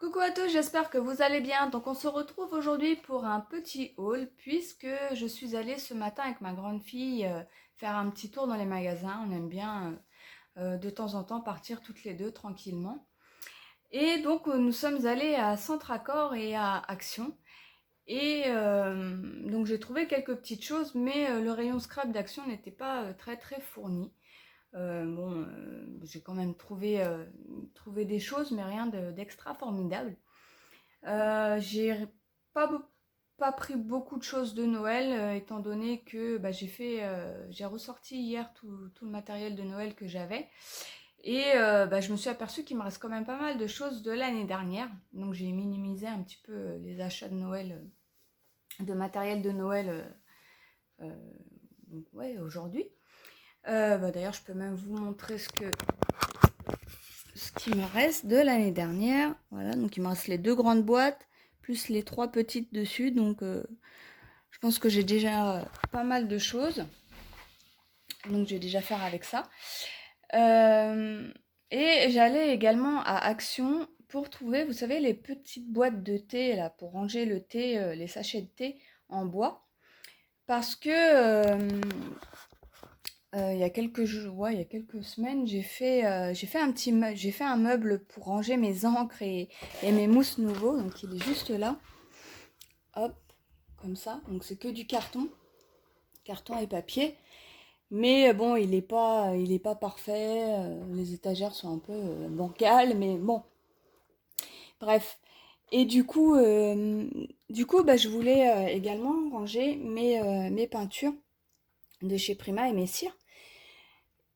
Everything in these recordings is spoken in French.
Coucou à tous, j'espère que vous allez bien. Donc on se retrouve aujourd'hui pour un petit haul puisque je suis allée ce matin avec ma grande fille faire un petit tour dans les magasins. On aime bien de temps en temps partir toutes les deux tranquillement. Et donc nous sommes allés à Centracor et à Action. Et donc j'ai trouvé quelques petites choses, mais le rayon scrap d'Action n'était pas très fourni. J'ai quand même trouvé des choses, mais rien d'extra formidable. J'ai pas, pas pris beaucoup de choses de Noël, étant donné que j'ai ressorti hier tout le matériel de Noël que j'avais. Et je me suis aperçue qu'il me reste quand même pas mal de choses de l'année dernière. Donc j'ai minimisé un petit peu les achats de Noël, de matériel de Noël ouais, aujourd'hui. D'ailleurs, je peux même vous montrer ce qui me reste de l'année dernière. Voilà, donc il me reste les deux grandes boîtes, plus les trois petites dessus. Donc je pense que j'ai déjà pas mal de choses. Donc je vais déjà faire avec ça. Et j'allais également à Action pour trouver, vous savez, les petites boîtes de thé, là, pour ranger le thé, les sachets de thé en bois. Parce que il y a quelques jours, ouais, il y a quelques semaines, j'ai fait un meuble pour ranger mes encres et mes mousses nouveaux. Donc il est juste là, hop, comme ça. Donc c'est que du carton et papier. Mais bon, il est pas parfait. Les étagères sont un peu bancales, mais bon, bref. Et je voulais également ranger mes peintures de chez Prima et mes cires.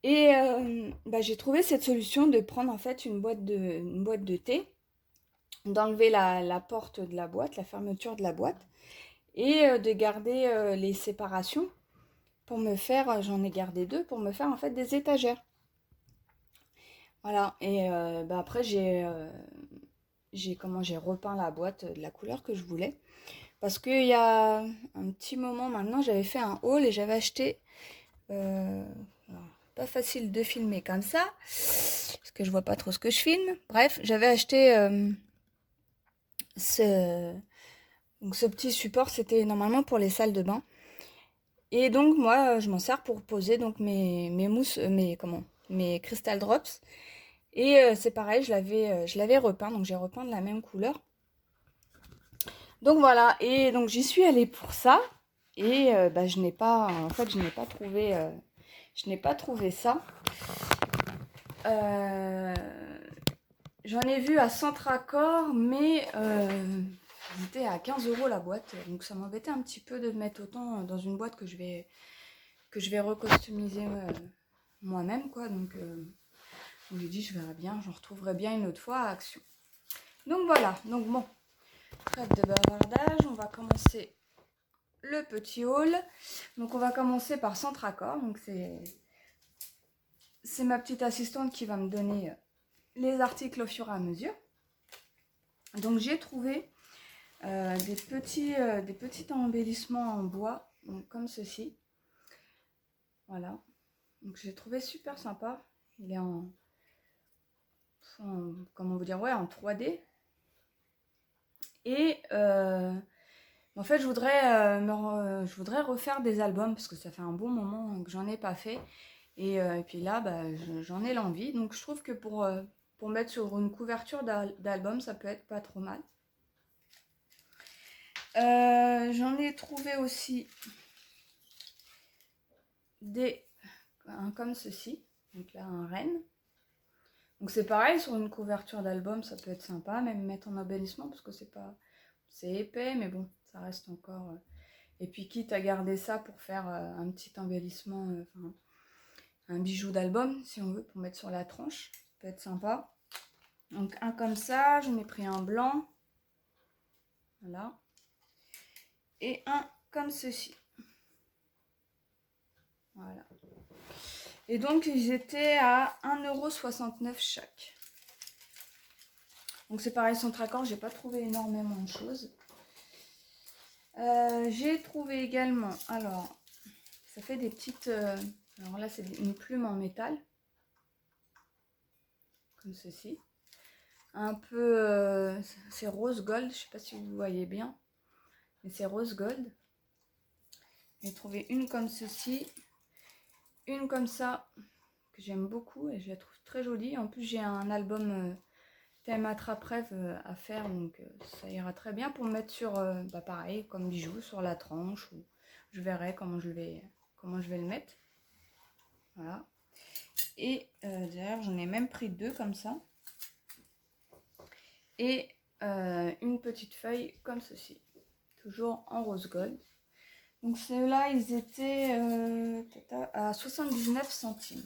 Et j'ai trouvé cette solution de prendre en fait une boîte de thé, d'enlever la porte de la boîte, la fermeture de la boîte, et de garder les séparations pour me faire, j'en ai gardé deux, pour me faire en fait des étagères. Voilà, et après j'ai repeint la boîte de la couleur que je voulais. Parce qu'il y a un petit moment maintenant, j'avais fait un haul et j'avais acheté... alors, pas facile de filmer comme ça, parce que je vois pas trop ce que je filme. Bref, j'avais acheté ce, donc ce petit support, c'était normalement pour les salles de bain. Et donc moi, je m'en sers pour poser donc mes mousses, mes Crystal Drops. Et c'est pareil, je l'avais repeint, donc j'ai repeint de la même couleur. Donc voilà, et donc j'y suis allée pour ça. Et je n'ai pas trouvé ça. Euh, J'en ai vu à Centracor, mais c'était à 15 € la boîte. Donc ça m'embêtait un petit peu de mettre autant dans une boîte que je vais recustomiser moi-même, quoi. Donc on lui dit je verrai bien, j'en retrouverai bien une autre fois à Action. Donc voilà, donc bon, trêve de bavardage, on va commencer le petit haul. Donc on va commencer par Centracor. Donc c'est ma petite assistante qui va me donner les articles au fur et à mesure. Donc j'ai trouvé des petits embellissements en bois, donc comme ceci. Voilà. Donc j'ai trouvé super sympa. Il est comment vous dire, ouais, en 3D. Et en fait, je voudrais refaire des albums parce que ça fait un bon moment que j'en ai pas fait. Et puis là, j'en ai l'envie. Donc je trouve que pour mettre sur une couverture d'album, ça peut être pas trop mal. J'en ai trouvé aussi comme ceci. Donc là, un renne. Donc c'est pareil, sur une couverture d'album, ça peut être sympa, même mettre en embellissement parce que c'est épais, mais bon, ça reste encore. Et puis quitte à garder ça pour faire un petit embellissement, un bijou d'album, si on veut, pour mettre sur la tranche, ça peut être sympa. Donc un comme ça, j'en ai pris un blanc, voilà, et un comme ceci, voilà. Et donc ils étaient à 1,69 € chaque. Donc c'est pareil, Centracor, j'ai pas trouvé énormément de choses. J'ai trouvé également, alors ça fait des petites, alors là c'est une plume en métal, comme ceci, un peu c'est rose gold, je sais pas si vous voyez bien, mais c'est rose gold. J'ai trouvé une comme ceci, une comme ça, que j'aime beaucoup et je la trouve très jolie. En plus, j'ai un album thème attrape-rêve à faire, donc ça ira très bien pour mettre sur, pareil, comme bijou, sur la tranche, ou je verrai comment je vais le mettre. Voilà. Et d'ailleurs, j'en ai même pris 2 comme ça. Et une petite feuille comme ceci, toujours en rose gold. Donc ceux-là, ils étaient à 79 centimes.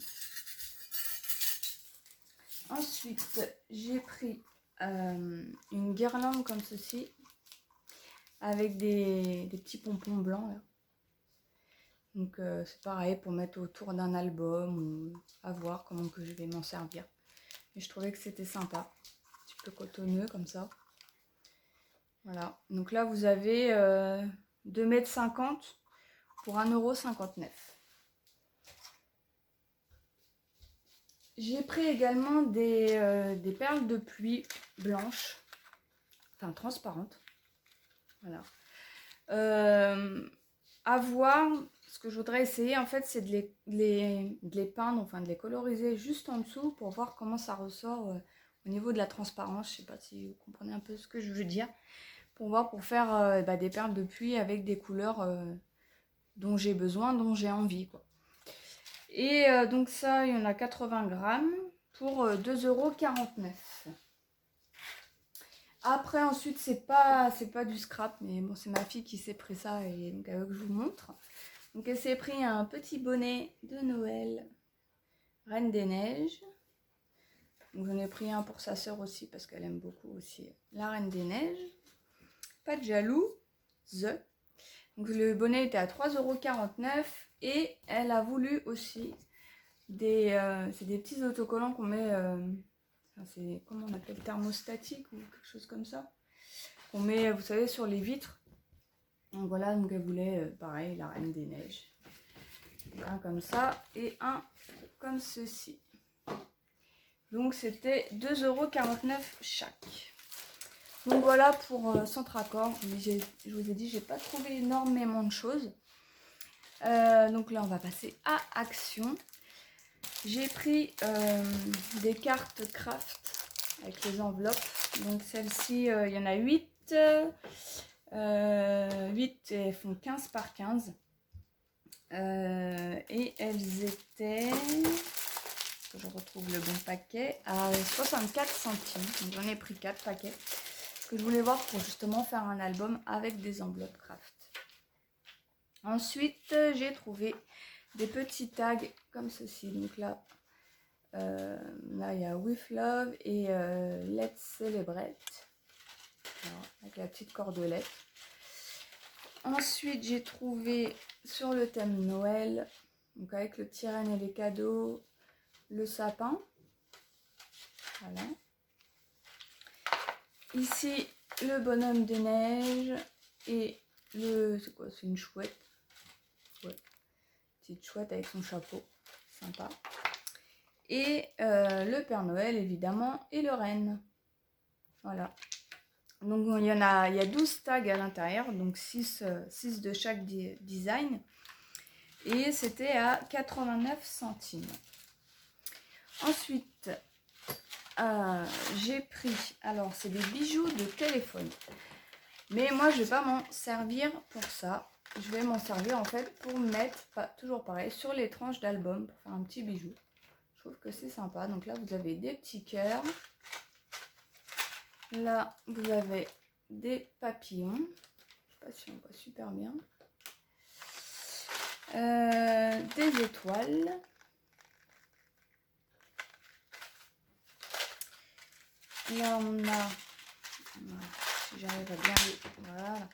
Ensuite, j'ai pris une guirlande comme ceci, avec des petits pompons blancs là. Donc c'est pareil pour mettre autour d'un album ou à voir comment que je vais m'en servir. Et je trouvais que c'était sympa, un petit peu cotonneux comme ça. Voilà, donc là vous avez 2,50 m pour 1,59 €. J'ai pris également des perles de pluie blanches, enfin transparentes. Voilà. À voir, ce que je voudrais essayer en fait, c'est de les peindre, enfin de les coloriser juste en dessous pour voir comment ça ressort au niveau de la transparence. Je sais pas si vous comprenez un peu ce que je veux dire. Pour voir, pour faire des perles de pluie avec des couleurs dont j'ai besoin, dont j'ai envie, quoi. Et donc ça, il y en a 80 grammes pour 2,49 €. Après, ensuite, c'est pas du scrap, mais bon, c'est ma fille qui s'est pris ça et donc elle veut que je vous montre. Donc elle s'est pris un petit bonnet de Noël, Reine des Neiges. Donc j'en ai pris un pour sa sœur aussi parce qu'elle aime beaucoup aussi la Reine des Neiges. Pas de jaloux, Donc le bonnet était à 3,49 € et elle a voulu aussi c'est des petits autocollants qu'on met, c'est comment on appelle, thermostatique ou quelque chose comme ça, qu'on met, vous savez, sur les vitres. Donc voilà, donc elle voulait pareil, la Reine des Neiges. Un comme ça et un comme ceci. Donc c'était 2,49 € chaque. Donc voilà pour Centracor. Je vous ai dit, j'ai pas trouvé énormément de choses. Donc là, on va passer à Action. J'ai pris des cartes craft avec les enveloppes. Donc celles-ci, il y en a 8. 8 et elles font 15 par 15. Et elles étaient, que je retrouve le bon paquet, à 64 centimes. Donc j'en ai pris 4 paquets. Que je voulais voir pour justement faire un album avec des enveloppes craft. Ensuite, j'ai trouvé des petits tags comme ceci. Donc là, il y a With Love et Let's Celebrate. Alors, avec la petite cordelette. Ensuite, j'ai trouvé sur le thème Noël, donc avec le petit renne et les cadeaux, le sapin. Voilà. Ici, le bonhomme de neige et c'est quoi? C'est une chouette. Ouais. Petite chouette avec son chapeau. Sympa. Et le Père Noël, évidemment, et le renne. Voilà. Donc, il y a 12 tags à l'intérieur, donc 6 de chaque design. Et c'était à 89 centimes. Ensuite, j'ai pris, alors c'est des bijoux de téléphone. Mais moi, je ne vais pas m'en servir pour ça. Je vais m'en servir en fait pour mettre, toujours pareil, sur les tranches d'album, pour faire un petit bijou. Je trouve que c'est sympa. Donc là, vous avez des petits cœurs. Là, vous avez des papillons. Je ne sais pas si on voit super bien. Des étoiles. Là, on a, si j'arrive à bien, voilà.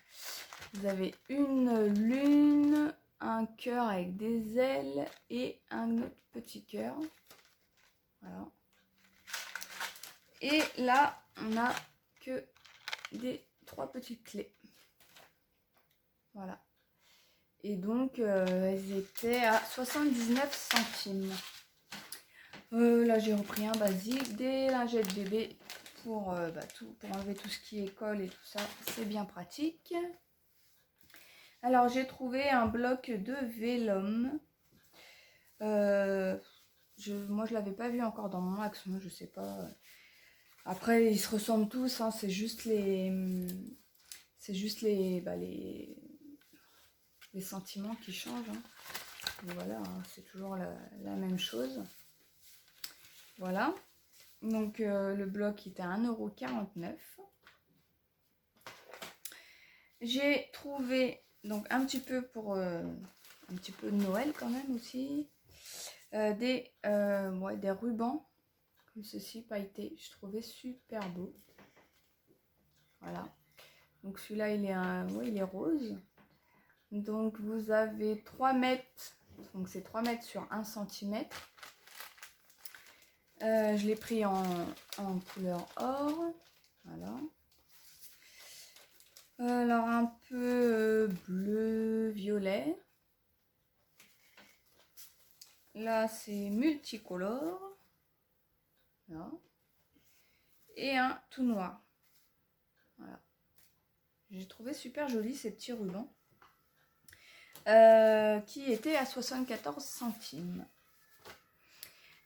Vous avez une lune, un cœur avec des ailes et un autre petit cœur. Voilà. Et là, on a que des 3 petites clés. Voilà. Et donc, elles étaient à 79 centimes. Là, j'ai repris un basique, des lingettes bébé pour, pour enlever tout ce qui est colle et tout ça, c'est bien pratique. Alors j'ai trouvé un bloc de vélum. Moi je l'avais pas vu encore dans mon action, je sais pas. Après ils se ressemblent tous, hein, c'est juste les les sentiments qui changent. Hein. Voilà, hein, c'est toujours la même chose. Voilà. Donc le bloc était à 1,49 €. J'ai trouvé donc un petit peu pour un petit peu de Noël quand même aussi. Des rubans comme ceci pailletés. Je trouvais super beau. Voilà. Donc celui-là il est rose. Donc vous avez 3 mètres. Donc c'est 3 mètres sur 1 cm. Je l'ai pris en couleur or. Voilà. Alors un peu bleu, violet. Là c'est multicolore. Là. Et un tout noir. Voilà. J'ai trouvé super joli ces petits rubans. Qui étaient à 74 centimes.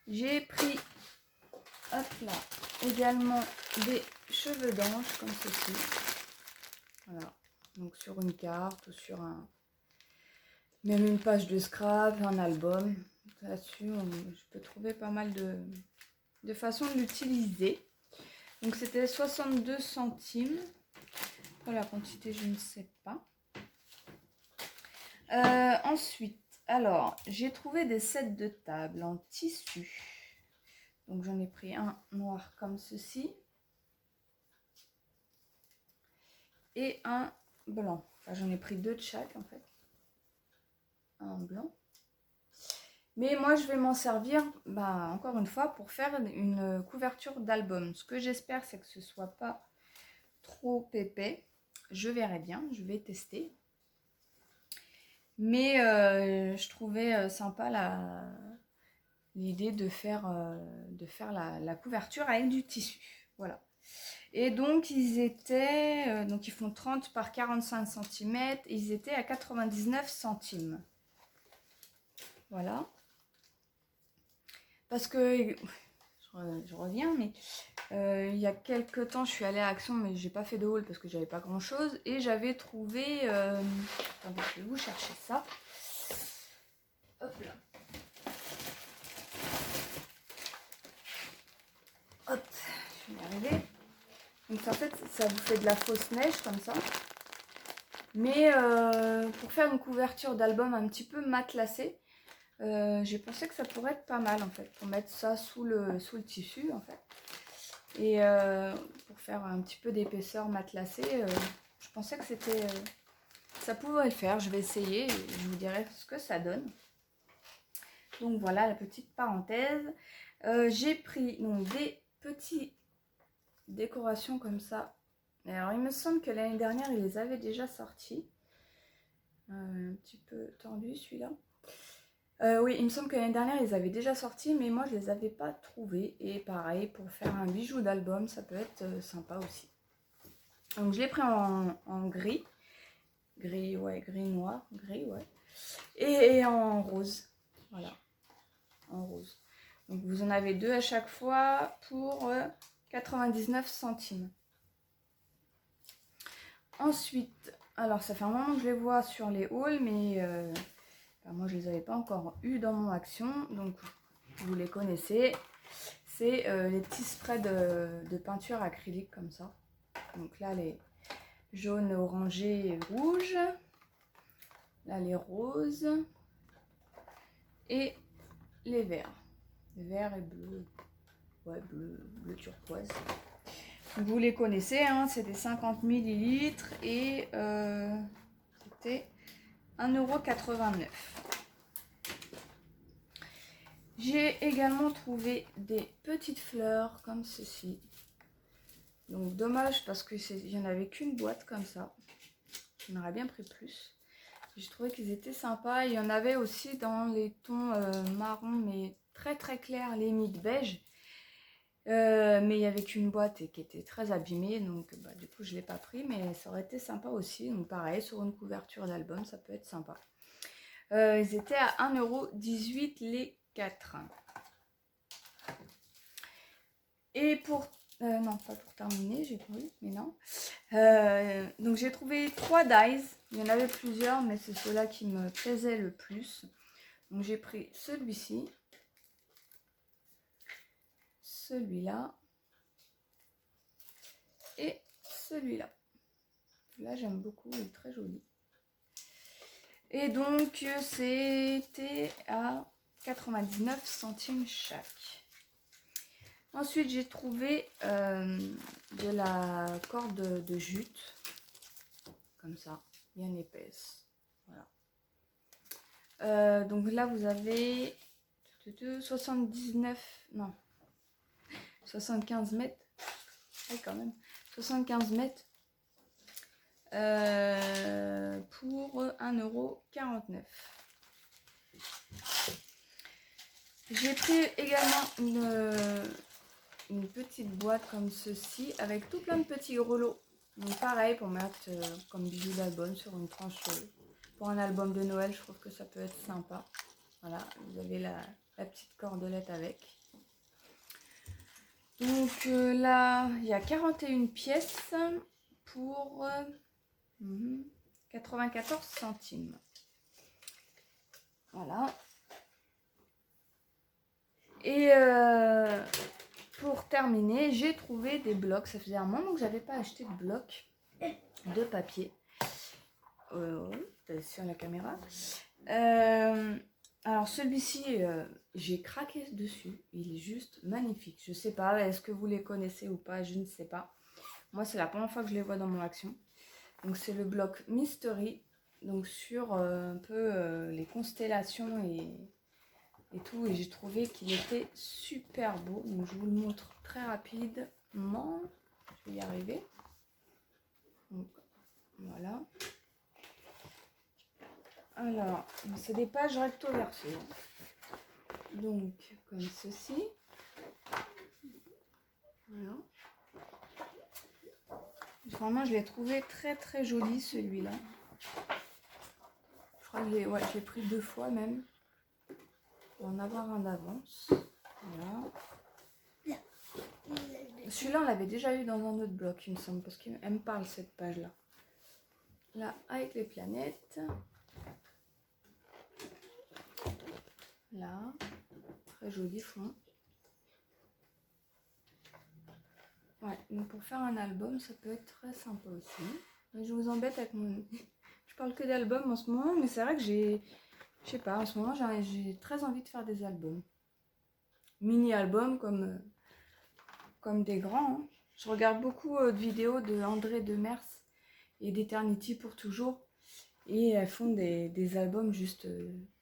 J'ai pris hop là, également des cheveux d'ange comme ceci. Voilà. Donc sur une carte ou sur même une page de scrap, un album. Là-dessus, je peux trouver pas mal de façons de l'utiliser. Donc c'était 62 centimes. Pour la quantité, je ne sais pas. Ensuite, alors, j'ai trouvé des sets de table en tissu. Donc j'en ai pris un noir comme ceci. Et un blanc. Enfin, j'en ai pris 2 de chaque en fait. Un blanc. Mais moi, je vais m'en servir, encore une fois, pour faire une couverture d'album. Ce que j'espère, c'est que ce ne soit pas trop épais. Je verrai bien, je vais tester. Mais je trouvais sympa l'idée de faire la couverture avec du tissu. Voilà. Et donc, ils font 30 par 45 cm. Ils étaient à 99 centimes. Voilà. Parce que, je reviens, mais il y a quelques temps, je suis allée à Action, mais j'ai pas fait de haul parce que j'avais pas grand chose. Et j'avais trouvé... attendez, je vais vous chercher ça. Hop là. Hop, je vais y arriver. Donc en fait, ça vous fait de la fausse neige comme ça. Mais pour faire une couverture d'album un petit peu matelassée, j'ai pensé que ça pourrait être pas mal en fait. Pour mettre ça sous le tissu en fait. Et pour faire un petit peu d'épaisseur matelassée, je pensais que ça pouvait le faire. Je vais essayer et je vous dirai ce que ça donne. Donc voilà la petite parenthèse. J'ai pris donc, des petites décorations comme ça. Alors il me semble que l'année dernière il les avait déjà sortis. Un petit peu tendu celui-là. Oui, il me semble que l'année dernière ils avaient déjà sorti, mais moi je les avais pas trouvés. Et pareil, pour faire un bijou d'album, ça peut être sympa aussi. Donc je l'ai pris en gris. Gris, ouais, gris noir, gris, ouais. Et en rose. Voilà. En rose. Donc vous en avez 2 à chaque fois pour 99 centimes. Ensuite, alors ça fait un moment que je les vois sur les hauls, mais moi je les avais pas encore eu dans mon action, donc vous les connaissez. C'est les petits sprays de peinture acrylique comme ça. Donc là les jaunes, orangés et rouges. Là les roses. Et les verts. Vert et bleu. Ouais, bleu turquoise. Vous les connaissez, hein, c'est des 50 ml et c'était 1,89 €. J'ai également trouvé des petites fleurs comme ceci. Donc dommage parce qu'il n'y en avait qu'une boîte comme ça. J'en aurais bien pris plus. J'ai trouvé qu'ils étaient sympas. Il y en avait aussi dans les tons marron mais très très clairs, limite beige. Mais il n'y avait qu'une boîte et qui était très abîmée, donc bah, du coup je ne l'ai pas pris, mais ça aurait été sympa aussi. Donc pareil, sur une couverture d'album, ça peut être sympa. Ils étaient à 1,18 € les 4. Et pour... non, pas pour terminer, j'ai trouvé, mais non. Donc j'ai trouvé 3 dies. Il y en avait plusieurs, mais c'est ceux-là qui me plaisaient le plus. Donc j'ai pris celui-ci, celui-là et celui-là. Là j'aime beaucoup, il est très joli. Et donc c'était à 99 centimes chaque. Ensuite j'ai trouvé de la corde de jute, comme ça, bien épaisse. Voilà. Donc là vous avez 79, non, 75 mètres, ouais, quand même, 75 mètres pour 1,49 €. J'ai pris également une petite boîte comme ceci avec tout plein de petits grelots. Donc pareil pour mettre comme bijoux d'album sur une tranche pour un album de Noël, je trouve que ça peut être sympa. Voilà, vous avez la petite cordelette avec. Donc là, il y a 41 pièces pour 94 centimes. Voilà. Et pour terminer, j'ai trouvé des blocs. Ça faisait un moment que j'avais pas acheté de blocs de papier. Sur la caméra. Alors celui-ci, j'ai craqué dessus. Il est juste magnifique. Je sais pas, est-ce que vous les connaissez ou pas? Je ne sais pas. Moi, c'est la première fois que je les vois dans mon action. Donc c'est le bloc Mystery. Donc sur un peu les constellations et tout. Et j'ai trouvé qu'il était super beau. Donc je vous le montre très rapidement. Je vais y arriver. Donc voilà. Alors, c'est des pages recto verso. Donc, comme ceci. Voilà. Vraiment, je l'ai trouvé très très joli celui-là. Je crois que je l'ai pris 2 fois même. Pour en avoir un d'avance. Voilà. Celui-là, on l'avait déjà eu dans un autre bloc, il me semble, parce qu'elle me parle cette page-là. Là, avec les planètes. Là, très joli fond. Ouais, donc pour faire un album, ça peut être très sympa aussi. Je vous embête avec mon... Je parle que d'albums en ce moment, mais c'est vrai que je sais pas, en ce moment, j'ai très envie de faire des albums. Mini-albums comme des grands. Hein. Je regarde beaucoup de vidéos de André Demers et d'Eternity pour toujours. Et elles font des albums juste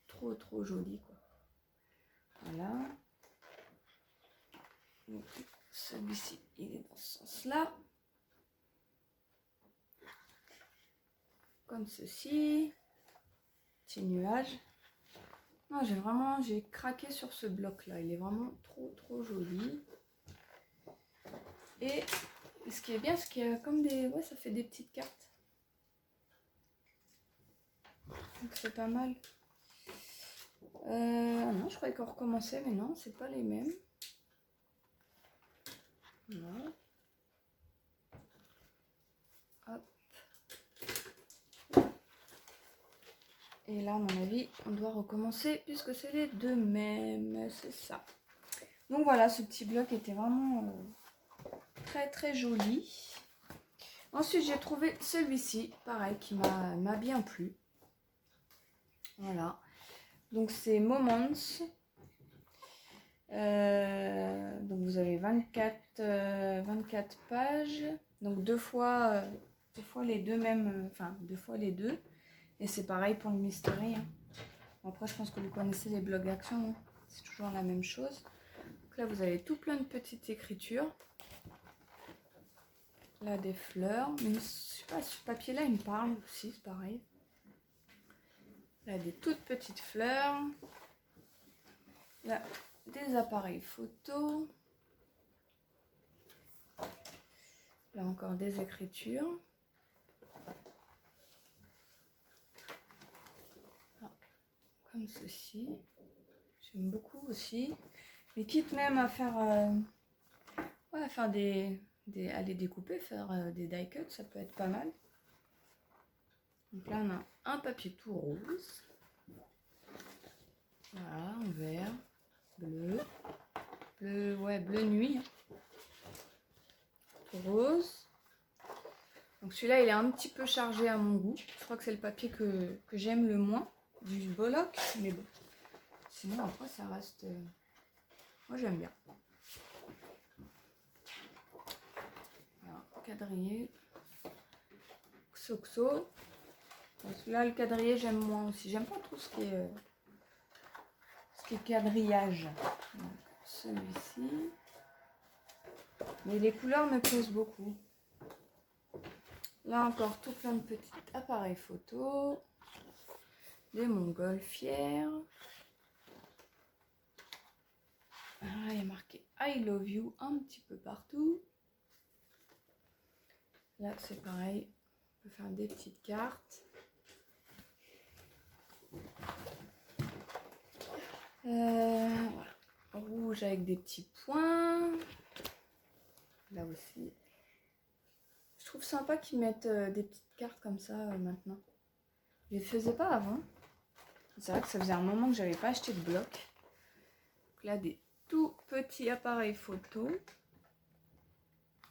trop trop jolis, quoi. Voilà. Donc, celui-ci, il est dans ce sens-là. Comme ceci. Petit nuage. Non, j'ai craqué sur ce bloc-là. Il est vraiment trop trop joli. Et ce qui est bien, c'est qu'il y a comme des... Ouais, ça fait des petites cartes. Donc c'est pas mal. Non, je croyais qu'on recommençait, mais non, c'est pas les mêmes. Voilà. Hop. Et là, à mon avis, on doit recommencer puisque c'est les deux mêmes. C'est ça. Donc voilà, ce petit bloc était vraiment très très joli. Ensuite, j'ai trouvé celui-ci, pareil, qui m'a bien plu. Voilà. Donc c'est Moments. Donc vous avez 24 pages. Donc deux fois les deux mêmes, enfin 2 fois les deux. Et c'est pareil pour le mystery. Hein. Après, je pense que vous connaissez les blogs d'action. Hein. C'est toujours la même chose. Donc là, vous avez tout plein de petites écritures. Là, des fleurs. Mais je sais pas, ce papier-là, il me parle aussi, c'est pareil. Là, des toutes petites fleurs. Là, des appareils photo. Là encore des écritures. Ah, comme ceci. J'aime beaucoup aussi. Mais quitte même à faire, ouais, à faire à les découper, faire des die cuts, ça peut être pas mal. Donc là on a un papier tout rose. Voilà, en vert, bleu, ouais, bleu nuit, hein. Tout rose. Donc celui-là il est un petit peu chargé à mon goût. Je crois que c'est le papier que j'aime le moins du Bollock, mais bon. Sinon après ça reste... moi j'aime bien. Voilà, quadrillé. Xoxo. Celui-là le quadrillé j'aime moins aussi. J'aime pas trop ce qui est quadrillage. Donc celui-ci. Mais les couleurs me plaisent beaucoup. Là encore tout plein de petits appareils photo. Des montgolfières. Alors là, il y a marqué I love you un petit peu partout. Là c'est pareil. On peut faire des petites cartes. Voilà. Rouge avec des petits points. Là aussi. Je trouve sympa qu'ils mettent des petites cartes comme ça maintenant. Je ne les faisais pas avant. C'est vrai que ça faisait un moment que j'avais pas acheté de bloc. Donc là, des tout petits appareils photo.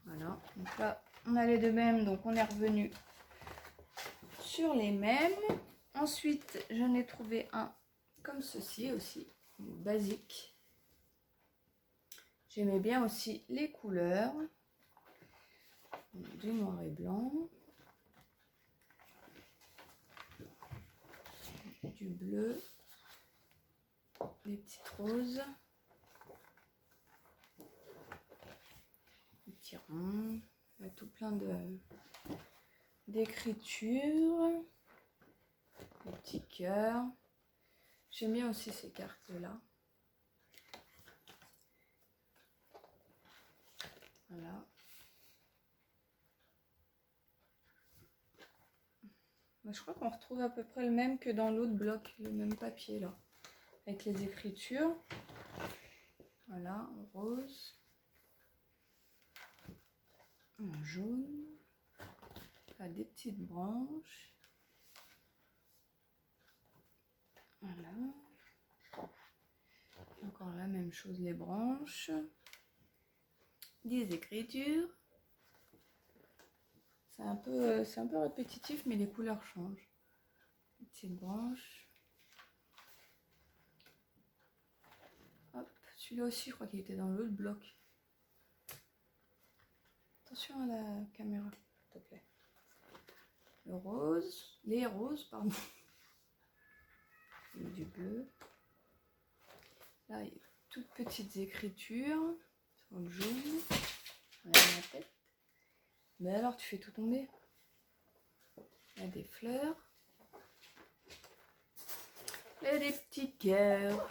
Voilà. Donc là, on a les deux mêmes. Donc on est revenu sur les mêmes. Ensuite, j'en ai trouvé un comme ceci aussi. Basique. J'aimais bien aussi les couleurs. Du noir et blanc. Du bleu. Des petites roses. Des petits ronds. Il y a tout plein d'écritures. Des petits cœurs. J'aime bien aussi ces cartes-là. Voilà. Je crois qu'on retrouve à peu près le même que dans l'autre bloc, le même papier là, avec les écritures. Voilà, en rose, en jaune, là, des petites branches. Voilà. Encore la même chose, les branches, des écritures. C'est un peu répétitif, mais les couleurs changent. Des petites branches. Hop, celui-là aussi, je crois qu'il était dans l'autre bloc. Attention à la caméra, s'il te plaît. Le rose, les roses, pardon. Et du bleu. Là, il y a toutes petites écritures sur le jaune. Regarde ma tête. Mais alors, tu fais tout tomber. Il y a des fleurs. Et des petits cœurs.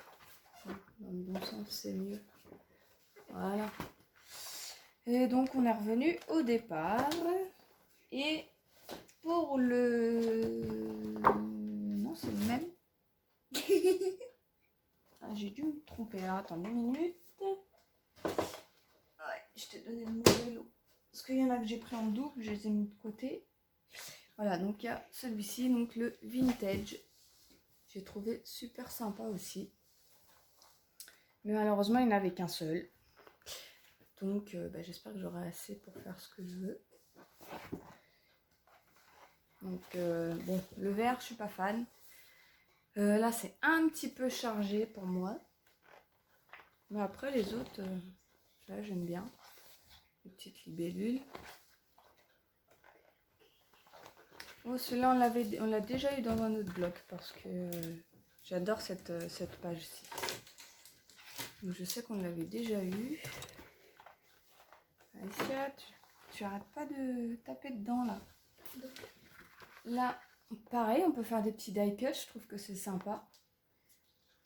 Dans le bon sens, c'est mieux. Voilà. Et donc, on est revenu au départ. Et pour le... non, c'est le même. Ah, j'ai dû me tromper. Alors, attends 2 minutes. Ouais, je t'ai donné le mauvais lot. Parce qu'il y en a que j'ai pris en double, je les ai mis de côté. Voilà, donc il y a celui-ci, donc le vintage. J'ai trouvé super sympa aussi. Mais malheureusement, il n'y en avait qu'un seul. Donc j'espère que j'aurai assez pour faire ce que je veux. Donc bon, le vert, je suis pas fan. Là, c'est un petit peu chargé pour moi. Mais après, les autres, là, j'aime bien. Les petites libellules. Oh, celui-là, on l'a déjà eu dans un autre bloc parce que j'adore cette page-ci. Donc, je sais qu'on l'avait déjà eu. Alicia, tu arrêtes pas de taper dedans, là. Là, pareil, on peut faire des petits die cuts. Je trouve que c'est sympa.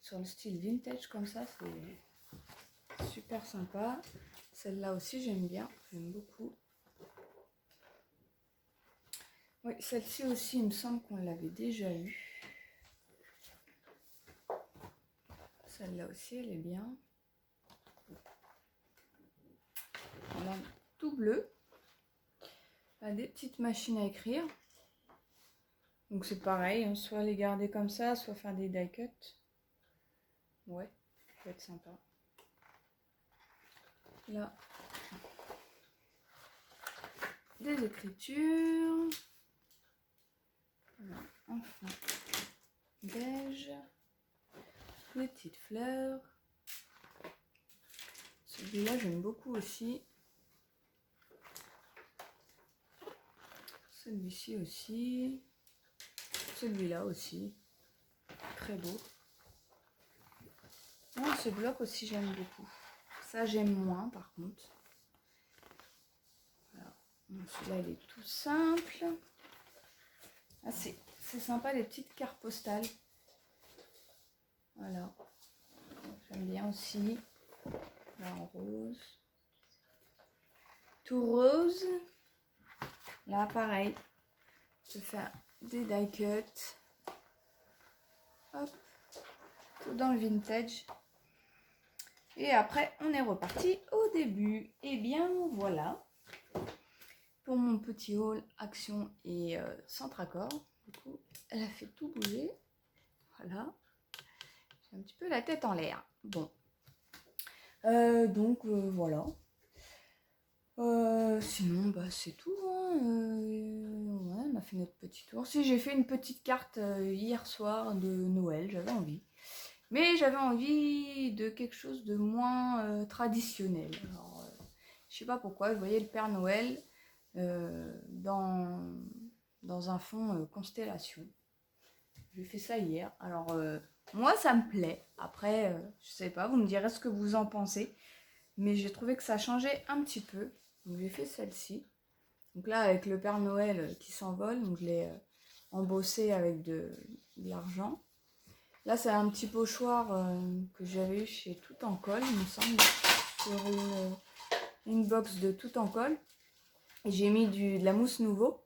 Sur le style vintage, comme ça, c'est super sympa. Celle-là aussi, j'aime bien. J'aime beaucoup. Oui, celle-ci aussi, il me semble qu'on l'avait déjà eue. Celle-là aussi, elle est bien. On a tout bleu. On a des petites machines à écrire. Donc c'est pareil, hein, soit les garder comme ça, soit faire des die cuts. Ouais, ça peut être sympa. Là, des écritures. Voilà, enfin, beige. Des petites fleurs. Celui-là, j'aime beaucoup aussi. Celui-ci aussi. Celui-là aussi. Très beau. Oh, ce bloc aussi, j'aime beaucoup. Ça, j'aime moins, par contre. Voilà. Celui-là, il est tout simple. Ah, c'est sympa, les petites cartes postales. Voilà. J'aime bien aussi. Là, en rose. Tout rose. Là, pareil. Je vais faire des die cuts. Hop. Tout dans le vintage. Et après, on est reparti au début. Et bien, voilà. Pour mon petit haul Action et Centracor. Du coup, elle a fait tout bouger. Voilà. J'ai un petit peu la tête en l'air. Bon. Donc, voilà. Sinon, bah, c'est tout. Hein. Ouais, on a fait notre petit tour. Si, j'ai fait une petite carte hier soir de Noël. J'avais envie. Mais j'avais envie de quelque chose de moins traditionnel. Alors, je sais pas pourquoi, je voyais le Père Noël dans un fond constellation. J'ai fait ça hier. Alors, moi, ça me plaît. Après, je sais pas, vous me direz ce que vous en pensez. Mais j'ai trouvé que ça changeait un petit peu. Donc, j'ai fait celle-ci. Donc là, avec le Père Noël qui s'envole, donc je l'ai embossé avec de l'argent. Là, c'est un petit pochoir que j'avais eu chez Tout en Colle, il me semble, sur une box de Tout en Colle. Et j'ai mis de la mousse nouveau.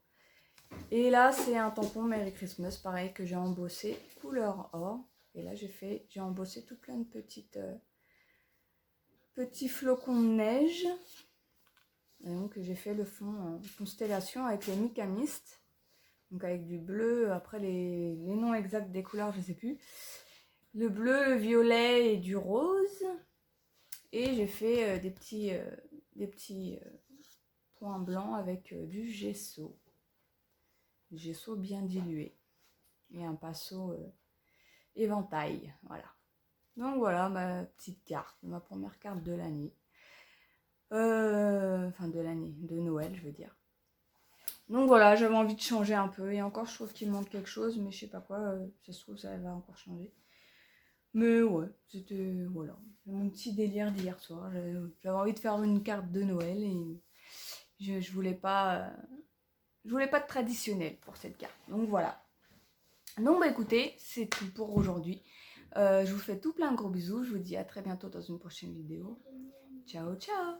Et là, c'est un tampon Merry Christmas, pareil, que j'ai embossé, couleur or. Et là, j'ai embossé tout plein de petits flocons de neige. Et donc, j'ai fait le fond en constellation avec les Mikamistes. Donc, avec du bleu, après les noms exacts des couleurs, je ne sais plus. Le bleu, le violet et du rose. Et j'ai fait des petits points blancs avec du gesso. Du gesso bien dilué. Et un pinceau éventail. Voilà. Donc voilà ma petite carte, ma première carte de l'année. Enfin de l'année, de Noël je veux dire. Donc voilà, j'avais envie de changer un peu. Et encore je trouve qu'il manque quelque chose, mais je sais pas quoi. Ça se trouve ça va encore changer. Mais ouais, c'était voilà, mon petit délire d'hier soir. J'avais envie de faire une carte de Noël et je voulais pas de traditionnel pour cette carte. Donc voilà. Donc bah écoutez, c'est tout pour aujourd'hui. Je vous fais tout plein de gros bisous. Je vous dis à très bientôt dans une prochaine vidéo. Ciao ciao.